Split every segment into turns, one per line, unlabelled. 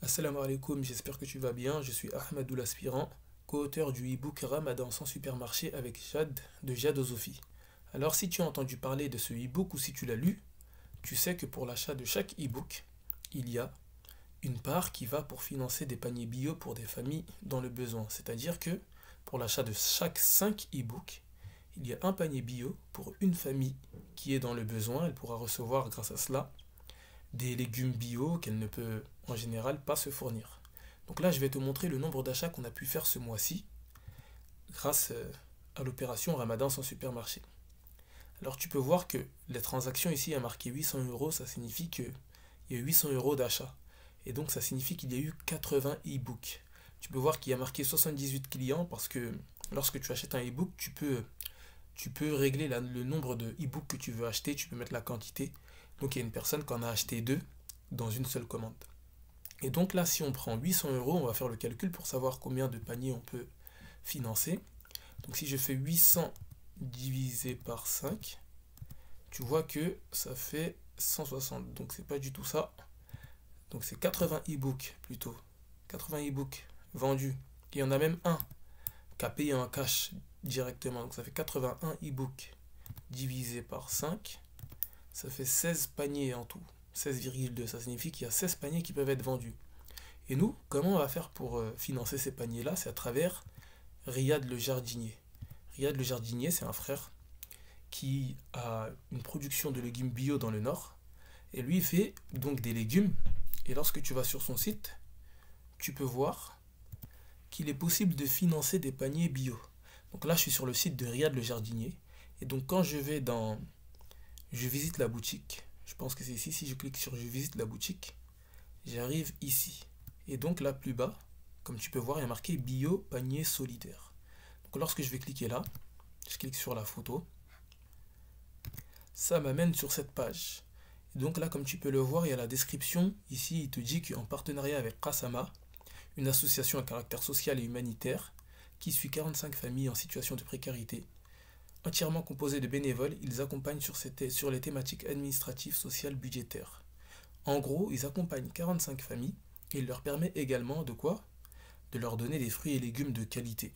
Assalamu alaikum, j'espère que tu vas bien. Je suis Ahmadou l'aspirant, co-auteur du e-book Ramadan sans supermarché avec Jade de Jadosophy. Alors, si tu as entendu parler de ce e-book ou si tu l'as lu, tu sais que pour l'achat de chaque e-book, il y a une part qui va pour financer des paniers bio pour des familles dans le besoin. C'est-à-dire que pour l'achat de chaque 5 e-books, il y a un panier bio pour une famille qui est dans le besoin. Elle pourra recevoir grâce à cela des légumes bio qu'elle ne peut en général pas se fournir. Donc là, je vais te montrer le nombre d'achats qu'on a pu faire ce mois-ci grâce à l'opération Ramadan sans supermarché. Alors tu peux voir que les transactions ici a marqué 800 euros, ça signifie qu'il y a 800 euros d'achat. Et donc ça signifie qu'il y a eu 80 e-books. Tu peux voir qu'il y a marqué 78 clients parce que lorsque tu achètes un e-book, tu peux régler le nombre de e-books que tu veux acheter, tu peux mettre la quantité. Donc il y a une personne qui en a acheté deux dans une seule commande. Et donc là, si on prend 800 euros, on va faire le calcul pour savoir combien de paniers on peut financer. Donc si je fais 800 divisé par 5, tu vois que ça fait 160. Donc c'est pas du tout ça. Donc c'est 80 e-books plutôt. 80 e-books vendus. Il y en a même un qui a payé en cash directement. Donc ça fait 81 e-books divisé par 5. Ça fait 16 paniers en tout. 16,2. Ça signifie qu'il y a 16 paniers qui peuvent être vendus. Et nous, comment on va faire pour financer ces paniers-là? C'est à travers Riyad le jardinier. Riyad le jardinier, c'est un frère qui a une production de légumes bio dans le nord. Et lui, il fait donc des légumes. Et lorsque tu vas sur son site, tu peux voir qu'il est possible de financer des paniers bio. Donc là, je suis sur le site de Riyad le jardinier. Et donc quand je vais dans Je visite la boutique, je pense que c'est ici, si je clique sur Je visite la boutique, j'arrive ici. Et donc là, plus bas, comme tu peux voir, il y a marqué Bio panier solidaire. Donc lorsque je vais cliquer là, je clique sur la photo, ça m'amène sur cette page. Et donc là, comme tu peux le voir, il y a la description. Ici, il te dit qu'en partenariat avec Qasama, une association à caractère social et humanitaire, qui suit 45 familles en situation de précarité, entièrement composés de bénévoles, ils accompagnent sur les thématiques administratives, sociales, budgétaires. En gros, ils accompagnent 45 familles et il leur permet également de quoi? De leur donner des fruits et légumes de qualité.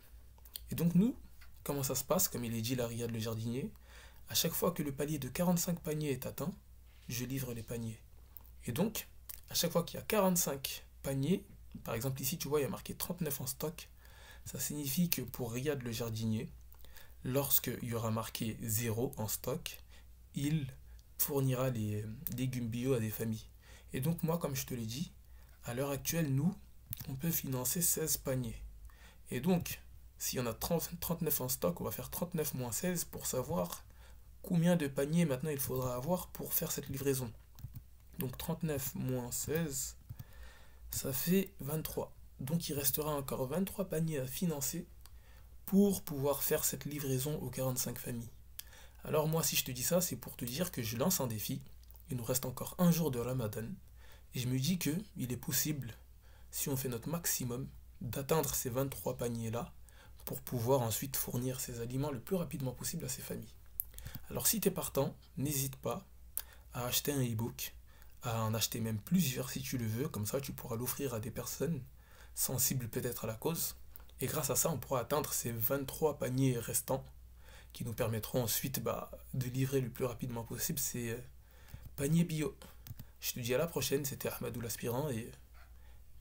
Et donc nous, comment ça se passe? Comme il est dit là, Riyad le jardinier, à chaque fois que le palier de 45 paniers est atteint, je livre les paniers. Et donc, à chaque fois qu'il y a 45 paniers, par exemple ici tu vois il y a marqué 39 en stock, ça signifie que pour Riyad le jardinier, lorsqu'il y aura marqué 0 en stock, il fournira les légumes bio à des familles. Et donc moi, comme je te l'ai dit, à l'heure actuelle, nous, on peut financer 16 paniers. Et donc, s'il y en a 39 en stock, on va faire 39 moins 16 pour savoir combien de paniers maintenant il faudra avoir pour faire cette livraison. Donc 39 moins 16, ça fait 23. Donc il restera encore 23 paniers à financer pour pouvoir faire cette livraison aux 45 familles. Alors moi, si je te dis ça, c'est pour te dire que je lance un défi. Il nous reste encore un jour de Ramadan. Et je me dis que il est possible, si on fait notre maximum, d'atteindre ces 23 paniers-là pour pouvoir ensuite fournir ces aliments le plus rapidement possible à ces familles. Alors si tu es partant, n'hésite pas à acheter un e-book, à en acheter même plusieurs si tu le veux, comme ça tu pourras l'offrir à des personnes sensibles peut-être à la cause. Et grâce à ça, on pourra atteindre ces 23 paniers restants qui nous permettront ensuite de livrer le plus rapidement possible ces paniers bio. Je te dis à la prochaine, c'était Ahmadou l'aspirant et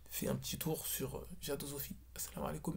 fais un petit tour sur Jadosophy. Assalamu alaikum.